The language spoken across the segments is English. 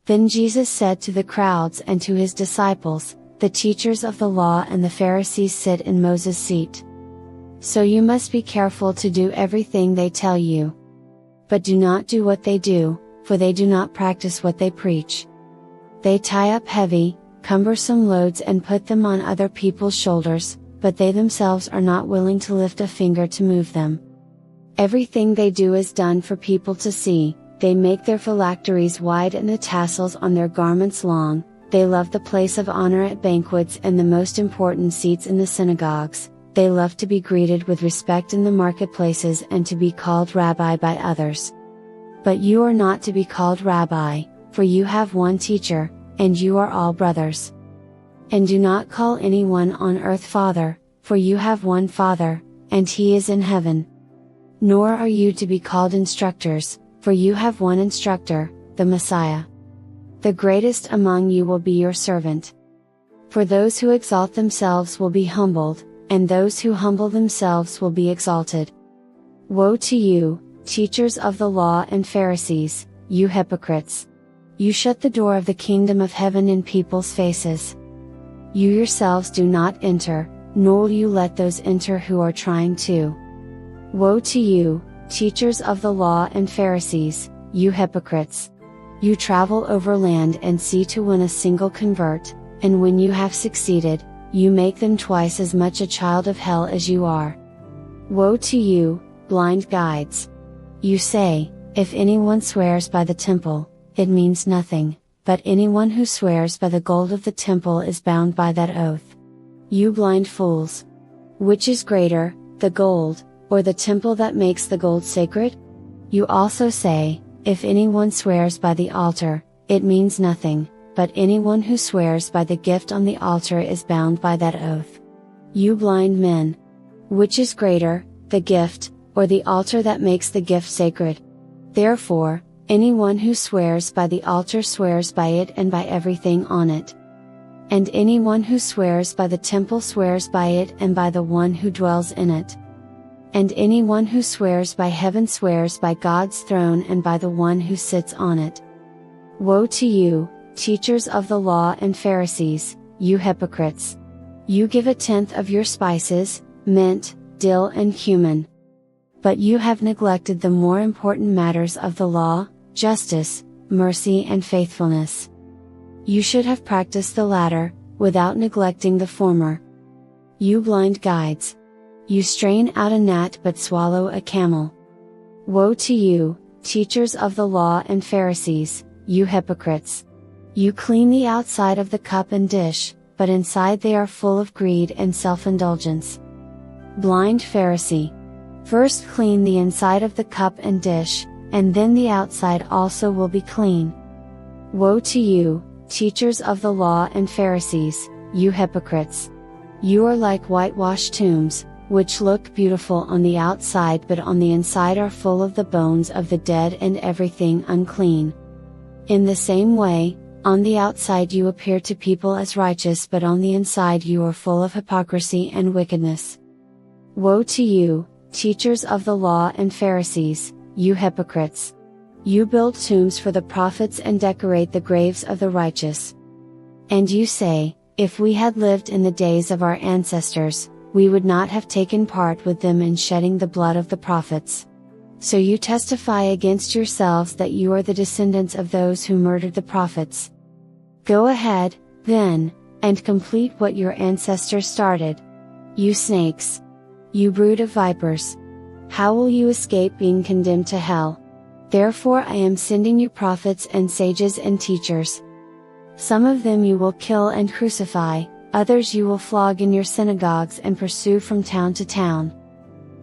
Then Jesus said to the crowds and to his disciples, "The teachers of the law and the Pharisees sit in Moses' seat. So you must be careful to do everything they tell you. But do not do what they do, for they do not practice what they preach. They tie up heavy, cumbersome loads and put them on other people's shoulders, but they themselves are not willing to lift a finger to move them. Everything they do is done for people to see. They make their phylacteries wide and the tassels on their garments long. They love the place of honor at banquets and the most important seats in the synagogues. They love to be greeted with respect in the marketplaces and to be called rabbi by others. But you are not to be called rabbi, for you have one teacher, and you are all brothers. And do not call anyone on earth Father, for you have one Father, and He is in heaven. Nor are you to be called instructors, for you have one instructor, the Messiah. The greatest among you will be your servant. For those who exalt themselves will be humbled, and those who humble themselves will be exalted. Woe to you, teachers of the law and Pharisees, you hypocrites! You shut the door of the kingdom of heaven in people's faces. You yourselves do not enter, nor will you let those enter who are trying to. Woe to you, teachers of the law and Pharisees, you hypocrites! You travel over land and sea to win a single convert, and when you have succeeded, you make them twice as much a child of hell as you are. Woe to you, blind guides! You say, if anyone swears by the temple, it means nothing, but anyone who swears by the gold of the temple is bound by that oath. You blind fools! Which is greater, the gold, or the temple that makes the gold sacred? You also say, if anyone swears by the altar, it means nothing, but anyone who swears by the gift on the altar is bound by that oath. You blind men! Which is greater, the gift, or the altar that makes the gift sacred? Therefore, anyone who swears by the altar swears by it and by everything on it. And anyone who swears by the temple swears by it and by the one who dwells in it. And anyone who swears by heaven swears by God's throne and by the one who sits on it. Woe to you, teachers of the law and Pharisees, you hypocrites! You give 1/10 of your spices, mint, dill and cumin. But you have neglected the more important matters of the law, justice, mercy and faithfulness. You should have practiced the latter, without neglecting the former. You blind guides! You strain out a gnat but swallow a camel. Woe to you, teachers of the law and Pharisees, you hypocrites! You clean the outside of the cup and dish, but inside they are full of greed and self-indulgence. Blind Pharisee! First clean the inside of the cup and dish, and then the outside also will be clean. Woe to you, teachers of the law and Pharisees, you hypocrites! You are like whitewashed tombs, which look beautiful on the outside but on the inside are full of the bones of the dead and everything unclean. In the same way, on the outside you appear to people as righteous but on the inside you are full of hypocrisy and wickedness. Woe to you, teachers of the law and Pharisees, you hypocrites! You build tombs for the prophets and decorate the graves of the righteous. And you say, if we had lived in the days of our ancestors, we would not have taken part with them in shedding the blood of the prophets. So you testify against yourselves that you are the descendants of those who murdered the prophets. Go ahead, then, and complete what your ancestors started. You snakes! You brood of vipers! How will you escape being condemned to hell? Therefore I am sending you prophets and sages and teachers. Some of them you will kill and crucify, others you will flog in your synagogues and pursue from town to town.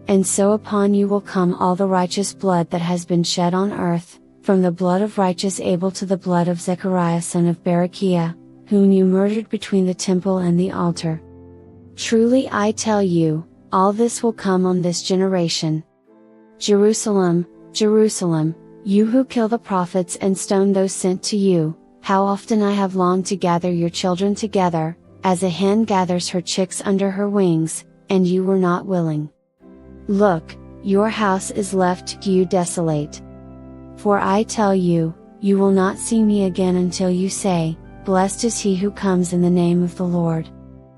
And so upon you will come all the righteous blood that has been shed on earth, from the blood of righteous Abel to the blood of Zechariah son of Berechiah, whom you murdered between the temple and the altar. Truly I tell you, all this will come on this generation. Jerusalem, Jerusalem, you who kill the prophets and stone those sent to you, how often I have longed to gather your children together, as a hen gathers her chicks under her wings, and you were not willing. Look, your house is left to you desolate. For I tell you, you will not see me again until you say, 'Blessed is he who comes in the name of the Lord.'"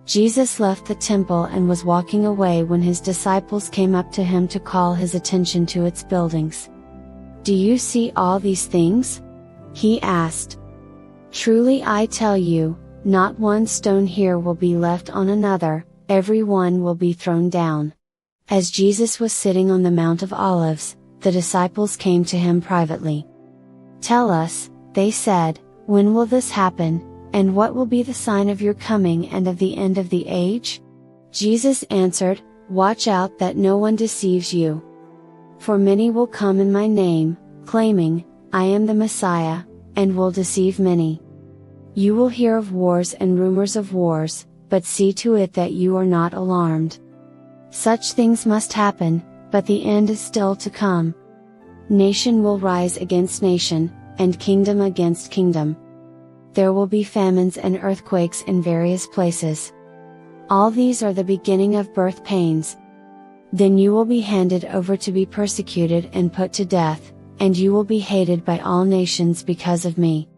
Jesus left the temple and was walking away when his disciples came up to him to call his attention to its buildings. "Do you see all these things?" he asked. "Truly I tell you, not one stone here will be left on another, every one will be thrown down." As Jesus was sitting on the Mount of Olives, the disciples came to him privately. "Tell us," they said, "when will this happen, and what will be the sign of your coming and of the end of the age?" Jesus answered, "Watch out that no one deceives you. For many will come in my name, claiming, 'I am the Messiah,' and will deceive many. You will hear of wars and rumors of wars, but see to it that you are not alarmed. Such things must happen, but the end is still to come. Nation will rise against nation, and kingdom against kingdom. There will be famines and earthquakes in various places. All these are the beginning of birth pains. Then you will be handed over to be persecuted and put to death, and you will be hated by all nations because of me.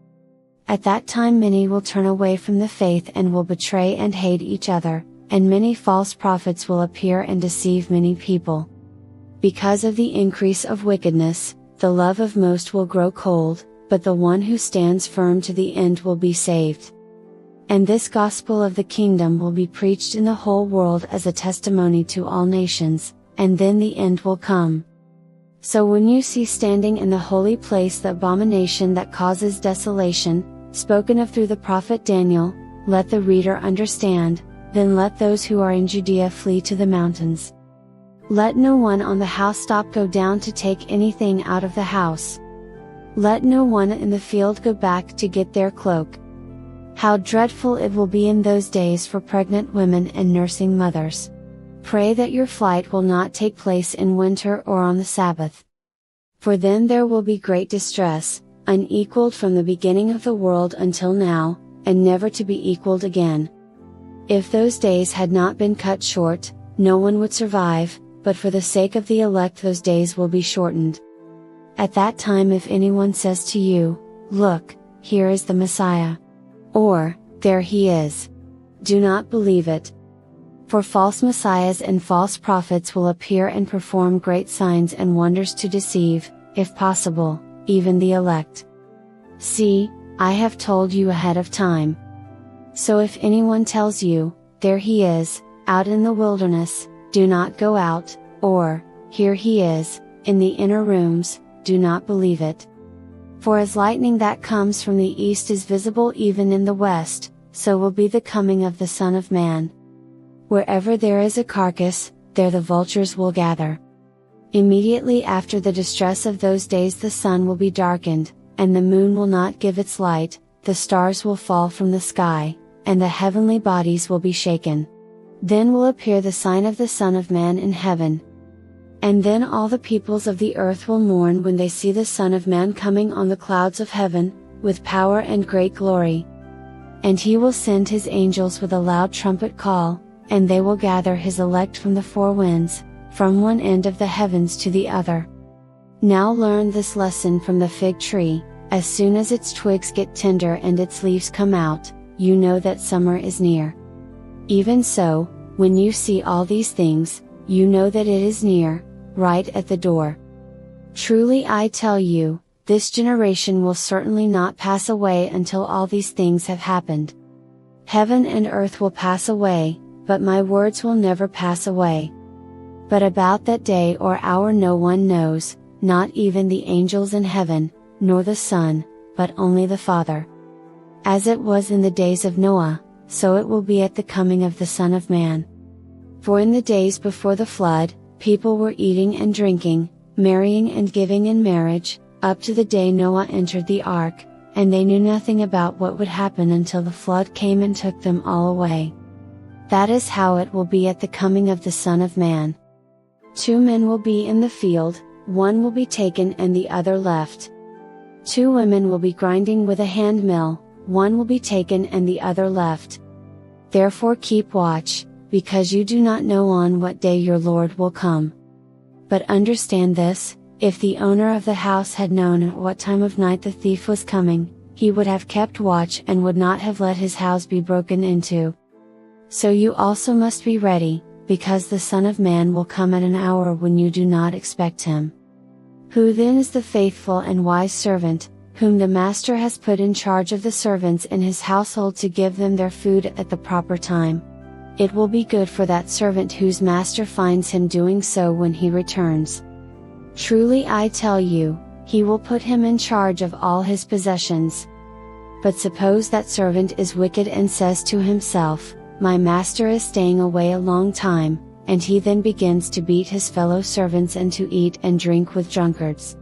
At that time many will turn away from the faith and will betray and hate each other, and many false prophets will appear and deceive many people. Because of the increase of wickedness, the love of most will grow cold, but the one who stands firm to the end will be saved. And this gospel of the kingdom will be preached in the whole world as a testimony to all nations, and then the end will come. So when you see standing in the holy place the abomination that causes desolation, spoken of through the prophet Daniel, let the reader understand, then let those who are in Judea flee to the mountains. Let no one on the housetop go down to take anything out of the house. Let no one in the field go back to get their cloak. How dreadful it will be in those days for pregnant women and nursing mothers. Pray that your flight will not take place in winter or on the Sabbath. For then there will be great distress, unequaled from the beginning of the world until now, and never to be equaled again. If those days had not been cut short, no one would survive, but for the sake of the elect those days will be shortened. At that time if anyone says to you, "Look, here is the Messiah," or, "There he is," do not believe it. For false messiahs and false prophets will appear and perform great signs and wonders to deceive, if possible, even the elect. See, I have told you ahead of time. So if anyone tells you, "There he is, out in the wilderness," do not go out, or, "Here he is, in the inner rooms," do not believe it. For as lightning that comes from the east is visible even in the west, so will be the coming of the Son of Man. Wherever there is a carcass, there the vultures will gather. Immediately after the distress of those days the sun will be darkened, and the moon will not give its light, the stars will fall from the sky, and the heavenly bodies will be shaken. Then will appear the sign of the Son of Man in heaven. And then all the peoples of the earth will mourn when they see the Son of Man coming on the clouds of heaven, with power and great glory. And he will send his angels with a loud trumpet call, and they will gather his elect from the four winds, from one end of the heavens to the other. Now learn this lesson from the fig tree: as soon as its twigs get tender and its leaves come out, you know that summer is near. Even so, when you see all these things, you know that it is near, right at the door. Truly I tell you, this generation will certainly not pass away until all these things have happened. Heaven and earth will pass away, but my words will never pass away. But about that day or hour no one knows, not even the angels in heaven, nor the Son, but only the Father. As it was in the days of Noah, so it will be at the coming of the Son of Man. For in the days before the flood, people were eating and drinking, marrying and giving in marriage, up to the day Noah entered the ark, and they knew nothing about what would happen until the flood came and took them all away. That is how it will be at the coming of the Son of Man. 2 men will be in the field, one will be taken and the other left. 2 women will be grinding with a hand mill, one will be taken and the other left. Therefore keep watch, because you do not know on what day your Lord will come. But understand this, If the owner of the house had known at what time of night the thief was coming, he would have kept watch and would not have let his house be broken into. So you also must be ready, because the Son of Man will come at an hour when you do not expect him. Who then is the faithful and wise servant, whom the master has put in charge of the servants in his household to give them their food at the proper time? It will be good for that servant whose master finds him doing so when he returns. Truly I tell you, he will put him in charge of all his possessions. But suppose that servant is wicked and says to himself, "My master is staying away a long time," and he then begins to beat his fellow servants and to eat and drink with drunkards.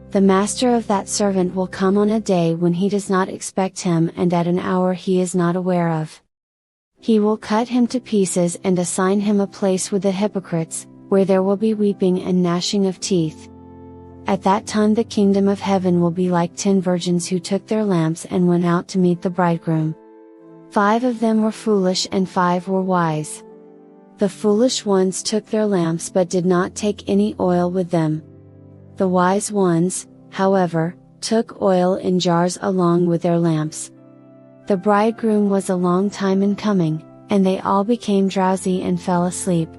The master of that servant will come on a day when he does not expect him and at an hour he is not aware of. He will cut him to pieces and assign him a place with the hypocrites, where there will be weeping and gnashing of teeth. At that time the kingdom of heaven will be like 10 virgins who took their lamps and went out to meet the bridegroom. 5 of them were foolish and 5 were wise. The foolish ones took their lamps but did not take any oil with them. The wise ones, however, took oil in jars along with their lamps. The bridegroom was a long time in coming, and they all became drowsy and fell asleep.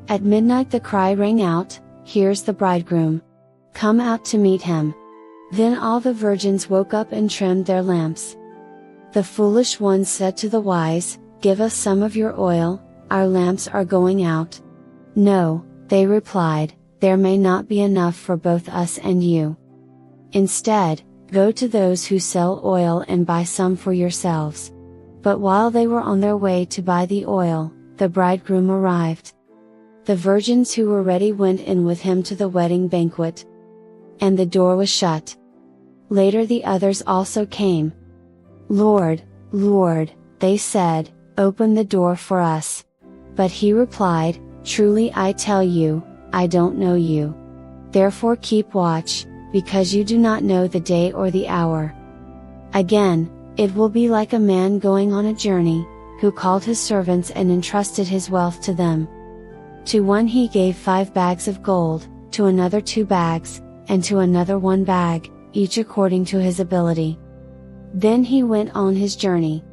At midnight the cry rang out, "Here's the bridegroom! Come out to meet him!" Then all the virgins woke up and trimmed their lamps. The foolish ones said to the wise, "Give us some of your oil, our lamps are going out." "No," they replied, "there may not be enough for both us and you. Instead, go to those who sell oil and buy some for yourselves." But while they were on their way to buy the oil, the bridegroom arrived. The virgins who were ready went in with him to the wedding banquet. And the door was shut. Later the others also came. "Lord, Lord," they said, "open the door for us." But he replied, "Truly I tell you, I don't know you. Therefore keep watch, because you do not know the day or the hour." Again, it will be like a man going on a journey, who called his servants and entrusted his wealth to them. To one he gave 5 bags of gold, to another 2 bags, and to another 1 bag, each according to his ability. Then he went on his journey.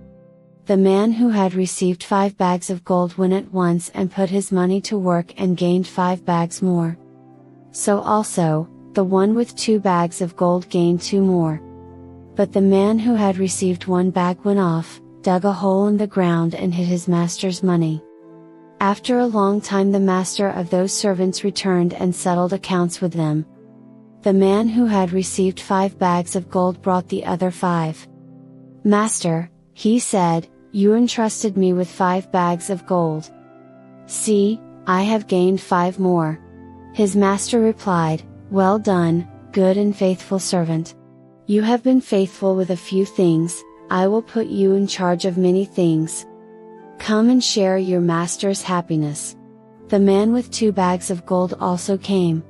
The man who had received 5 bags of gold went at once and put his money to work and gained 5 bags more. So also, the one with 2 bags of gold gained 2 more. But the man who had received 1 bag went off, dug a hole in the ground and hid his master's money. After a long time the master of those servants returned and settled accounts with them. The man who had received 5 bags of gold brought the other 5. "Master," he said, "you entrusted me with 5 bags of gold. See, I have gained 5 more." His master replied, "Well done, good and faithful servant. You have been faithful with a few things, I will put you in charge of many things. Come and share your master's happiness." The man with 2 bags of gold also came.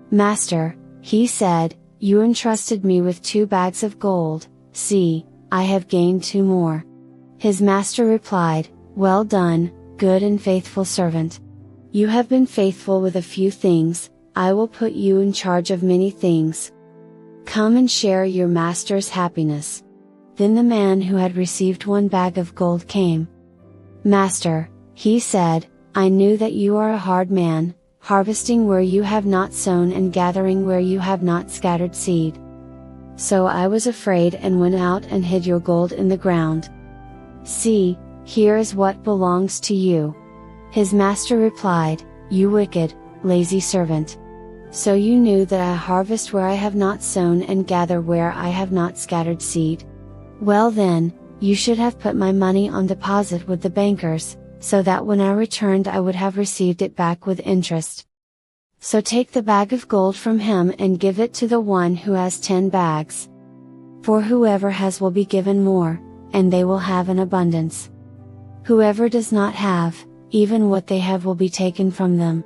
"Master," he said, "you entrusted me with 2 bags of gold, see, I have gained 2 more." His master replied, "Well done, good and faithful servant. You have been faithful with a few things, I will put you in charge of many things. Come and share your master's happiness." Then the man who had received 1 bag of gold came. "Master," he said, "I knew that you are a hard man, harvesting where you have not sown and gathering where you have not scattered seed. So I was afraid and went out and hid your gold in the ground. See, here is what belongs to you." His master replied, "You wicked, lazy servant. So you knew that I harvest where I have not sown and gather where I have not scattered seed? Well then, you should have put my money on deposit with the bankers, so that when I returned I would have received it back with interest. So take the bag of gold from him and give it to the one who has 10 bags. For whoever has will be given more, and they will have an abundance. Whoever does not have, even what they have will be taken from them.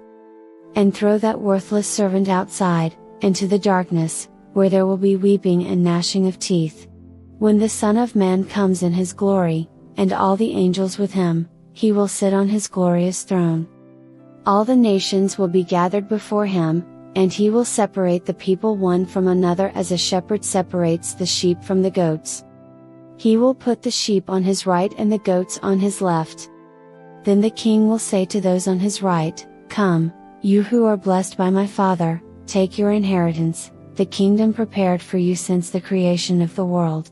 And throw that worthless servant outside, into the darkness, where there will be weeping and gnashing of teeth. When the Son of Man comes in his glory, and all the angels with him, he will sit on his glorious throne. All the nations will be gathered before him, and he will separate the people one from another as a shepherd separates the sheep from the goats. He will put the sheep on his right and the goats on his left. Then the king will say to those on his right, "Come, you who are blessed by my Father, take your inheritance, the kingdom prepared for you since the creation of the world.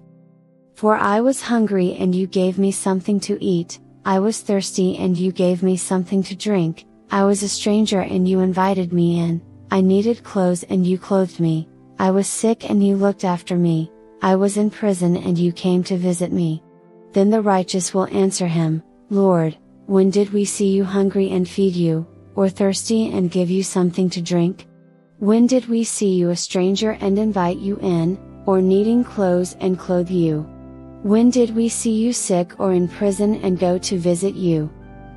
For I was hungry and you gave me something to eat, I was thirsty and you gave me something to drink, I was a stranger and you invited me in, I needed clothes and you clothed me, I was sick and you looked after me, I was in prison and you came to visit me." Then the righteous will answer him, "Lord, when did we see you hungry and feed you, or thirsty and give you something to drink? When did we see you a stranger and invite you in, or needing clothes and clothe you? When did we see you sick or in prison and go to visit you?"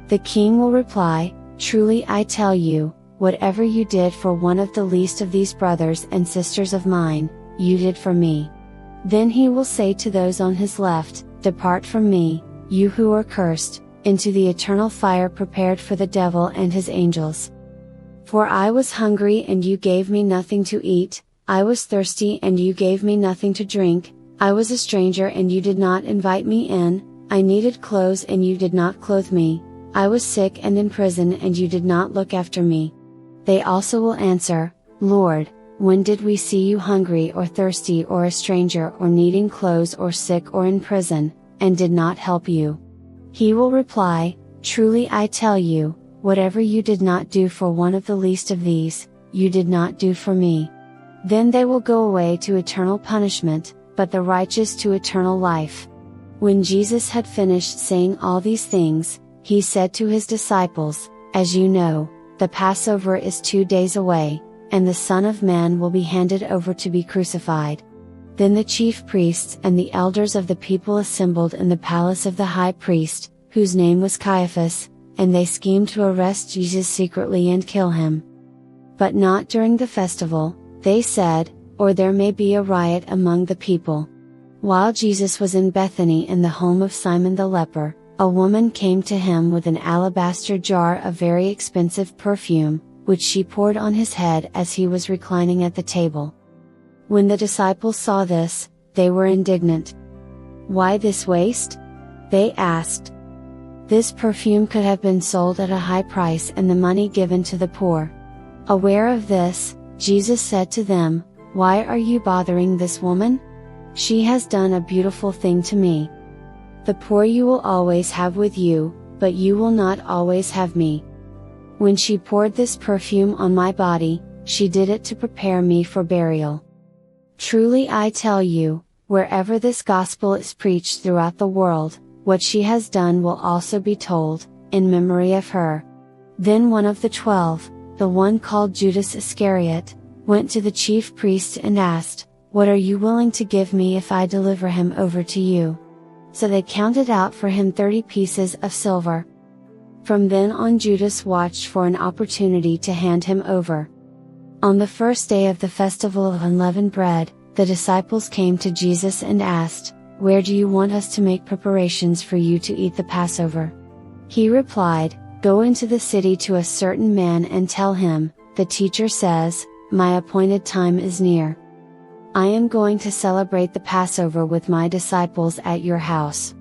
The king will reply, "Truly I tell you, whatever you did for one of the least of these brothers and sisters of mine, you did for me." Then he will say to those on his left, "Depart from me, you who are cursed, into the eternal fire prepared for the devil and his angels. For I was hungry and you gave me nothing to eat, I was thirsty and you gave me nothing to drink, I was a stranger and you did not invite me in, I needed clothes and you did not clothe me, I was sick and in prison and you did not look after me." They also will answer, "Lord, when did we see you hungry or thirsty or a stranger or needing clothes or sick or in prison, and did not help you?" He will reply, "Truly I tell you, whatever you did not do for one of the least of these, you did not do for me." Then they will go away to eternal punishment, but the righteous to eternal life. When Jesus had finished saying all these things, he said to his disciples, "As you know, the Passover is 2 days away, and the Son of Man will be handed over to be crucified." Then the chief priests and the elders of the people assembled in the palace of the high priest, whose name was Caiaphas, and they schemed to arrest Jesus secretly and kill him. But not during the festival, they said, or there may be a riot among the people. While Jesus was in Bethany in the home of Simon the leper, a woman came to him with an alabaster jar of very expensive perfume, which she poured on his head as he was reclining at the table. When the disciples saw this, they were indignant. "Why this waste?" they asked. "This perfume could have been sold at a high price and the money given to the poor." Aware of this, Jesus said to them, "Why are you bothering this woman? She has done a beautiful thing to me. The poor you will always have with you, but you will not always have me. When she poured this perfume on my body, she did it to prepare me for burial. Truly I tell you, wherever this gospel is preached throughout the world, what she has done will also be told, in memory of her." Then one of the 12, the one called Judas Iscariot, went to the chief priests and asked, "What are you willing to give me if I deliver him over to you?" So they counted out for him 30 pieces of silver. From then on Judas watched for an opportunity to hand him over. On the first day of the festival of unleavened bread, the disciples came to Jesus and asked, "Where do you want us to make preparations for you to eat the Passover?" He replied, "Go into the city to a certain man and tell him, 'The teacher says, my appointed time is near. I am going to celebrate the Passover with my disciples at your house.'"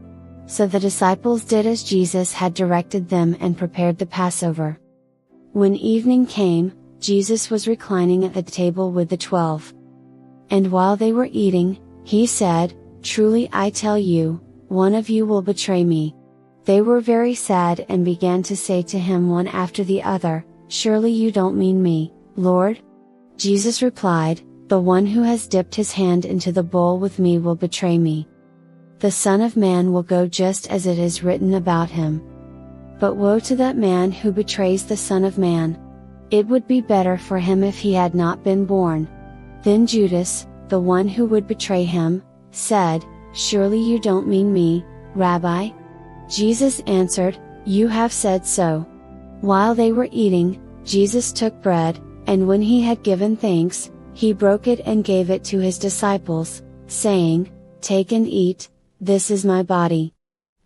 So the disciples did as Jesus had directed them and prepared the Passover. When evening came, Jesus was reclining at the table with the 12. And while they were eating, he said, "Truly I tell you, one of you will betray me." They were very sad and began to say to him one after the other, "Surely you don't mean me, Lord?" Jesus replied, "The one who has dipped his hand into the bowl with me will betray me. The Son of Man will go just as it is written about him. But woe to that man who betrays the Son of Man! It would be better for him if he had not been born." Then Judas, the one who would betray him, said, "Surely you don't mean me, Rabbi?" Jesus answered, "You have said so." While they were eating, Jesus took bread, and when he had given thanks, he broke it and gave it to his disciples, saying, "Take and eat, this is my body."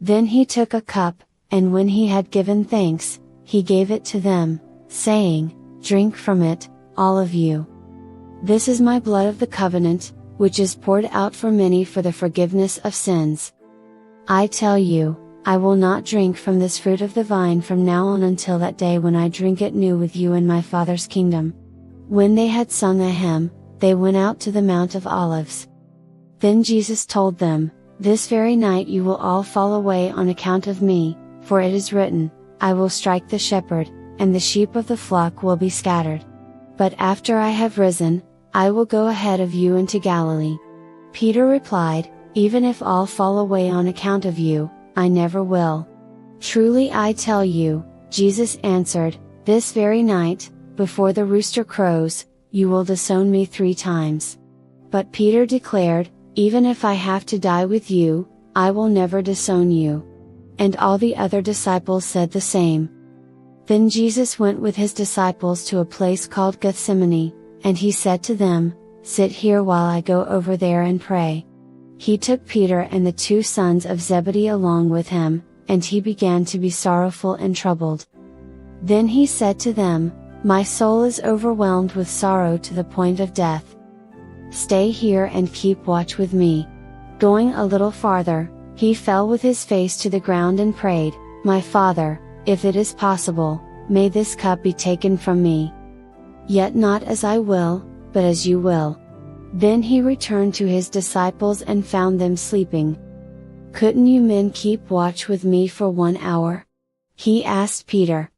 Then he took a cup, and when he had given thanks, he gave it to them, saying, "Drink from it, all of you. This is my blood of the covenant, which is poured out for many for the forgiveness of sins. I tell you, I will not drink from this fruit of the vine from now on until that day when I drink it new with you in my Father's kingdom." When they had sung a hymn, they went out to the Mount of Olives. Then Jesus told them, "This very night you will all fall away on account of me, for it is written, I will strike the shepherd, and the sheep of the flock will be scattered. But after I have risen, I will go ahead of you into Galilee." Peter replied, "Even if all fall away on account of you, I never will." "Truly I tell you," Jesus answered, "this very night, before the rooster crows, you will disown me 3 times. But Peter declared, "Even if I have to die with you, I will never disown you." And all the other disciples said the same. Then Jesus went with his disciples to a place called Gethsemane, and he said to them, "Sit here while I go over there and pray." He took Peter and the 2 sons of Zebedee along with him, and he began to be sorrowful and troubled. Then he said to them, "My soul is overwhelmed with sorrow to the point of death. Stay here and keep watch with me." Going a little farther, he fell with his face to the ground and prayed, "My Father, if it is possible, may this cup be taken from me. Yet not as I will, but as you will." Then he returned to his disciples and found them sleeping. "Couldn't you men keep watch with me for 1 hour?" he asked Peter.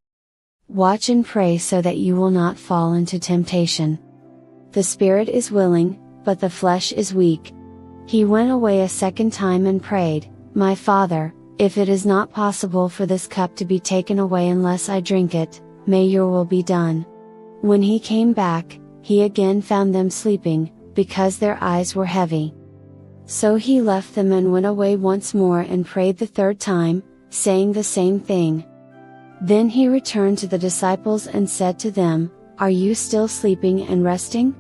"Watch and pray so that you will not fall into temptation. The spirit is willing, but the flesh is weak." He went away a second time and prayed, "My Father, if it is not possible for this cup to be taken away unless I drink it, may your will be done." When he came back, he again found them sleeping, because their eyes were heavy. So he left them and went away once more and prayed the 3rd time, saying the same thing. Then he returned to the disciples and said to them, "Are you still sleeping and resting?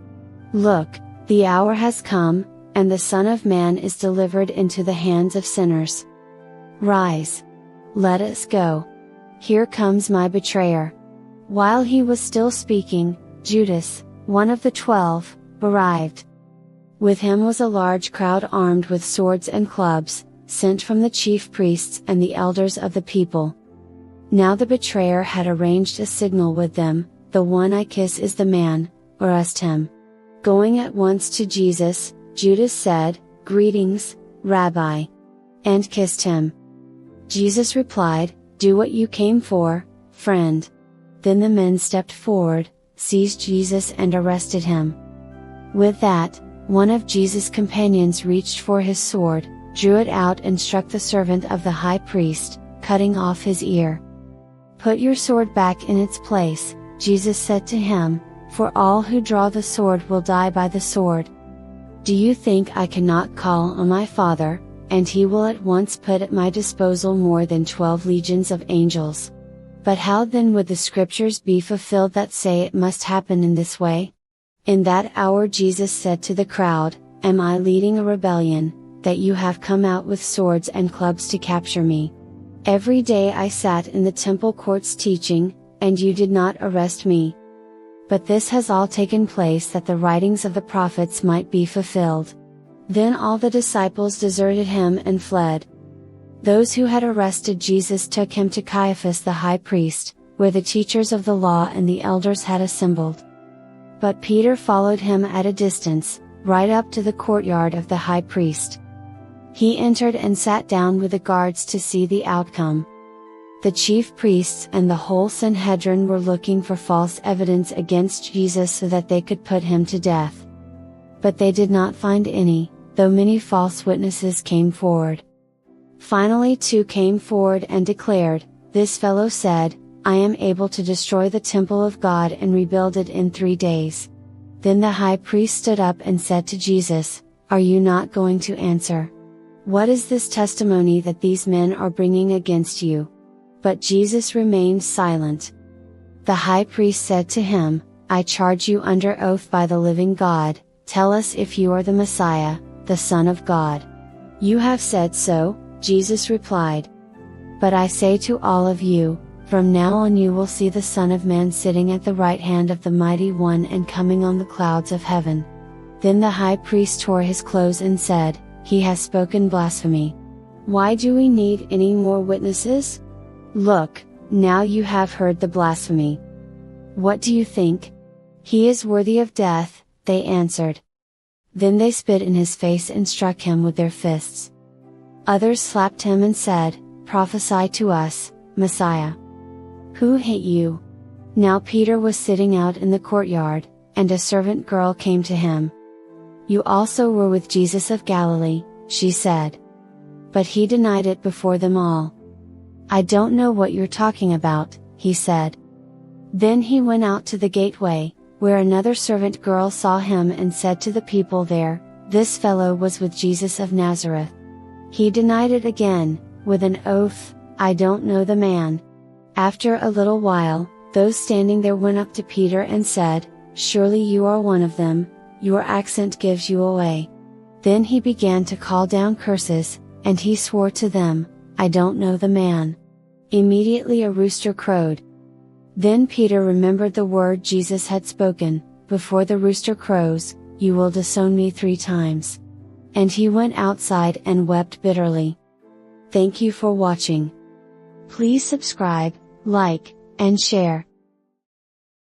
Look, the hour has come, and the Son of Man is delivered into the hands of sinners. Rise! Let us go. Here comes my betrayer." While he was still speaking, Judas, one of the 12, arrived. With him was a large crowd armed with swords and clubs, sent from the chief priests and the elders of the people. Now the betrayer had arranged a signal with them, "The one I kiss is the man, arrest him." Going at once to Jesus, Judas said, "Greetings, Rabbi," and kissed him. Jesus replied, "Do what you came for, friend." Then the men stepped forward, seized Jesus and arrested him. With that, one of Jesus' companions reached for his sword, drew it out and struck the servant of the high priest, cutting off his ear. "Put your sword back in its place," Jesus said to him, "for all who draw the sword will die by the sword. Do you think I cannot call on my Father, and he will at once put at my disposal more than 12 legions of angels? But how then would the scriptures be fulfilled that say it must happen in this way?" In that hour Jesus said to the crowd, "Am I leading a rebellion, that you have come out with swords and clubs to capture me? Every day I sat in the temple courts teaching, and you did not arrest me. But this has all taken place that the writings of the prophets might be fulfilled." Then all the disciples deserted him and fled. Those who had arrested Jesus took him to Caiaphas the high priest, where the teachers of the law and the elders had assembled. But Peter followed him at a distance, right up to the courtyard of the high priest. He entered and sat down with the guards to see the outcome. The chief priests and the whole Sanhedrin were looking for false evidence against Jesus so that they could put him to death. But they did not find any, though many false witnesses came forward. Finally 2 came forward and declared, "This fellow said, I am able to destroy the temple of God and rebuild it in 3 days." Then the high priest stood up and said to Jesus, "Are you not going to answer? What is this testimony that these men are bringing against you?" But Jesus remained silent. The high priest said to him, "I charge you under oath by the living God, tell us if you are the Messiah, the Son of God." "You have said so," Jesus replied. "But I say to all of you, From now on you will see the Son of Man sitting at the right hand of the Mighty One and coming on the clouds of heaven." Then the high priest tore his clothes and said, "He has spoken blasphemy. Why do we need any more witnesses? Look, now you have heard the blasphemy. What do you think?" "He is worthy of death," they answered. Then they spit in his face and struck him with their fists. Others slapped him and said, "Prophesy to us, Messiah. Who hit you?" Now Peter was sitting out in the courtyard, and a servant girl came to him. "You also were with Jesus of Galilee," she said. But he denied it before them all. "I don't know what you're talking about," he said. Then he went out to the gateway, where another servant girl saw him and said to the people there, "This fellow was with Jesus of Nazareth." He denied it again, with an oath, "I don't know the man." After a little while, those standing there went up to Peter and said, "Surely you are one of them, your accent gives you away." Then he began to call down curses, and he swore to them, "I don't know the man." Immediately a rooster crowed. Then Peter remembered the word Jesus had spoken, "Before the rooster crows, you will disown me 3 times." And he went outside and wept bitterly. Thank you for watching. Please subscribe, like, and share.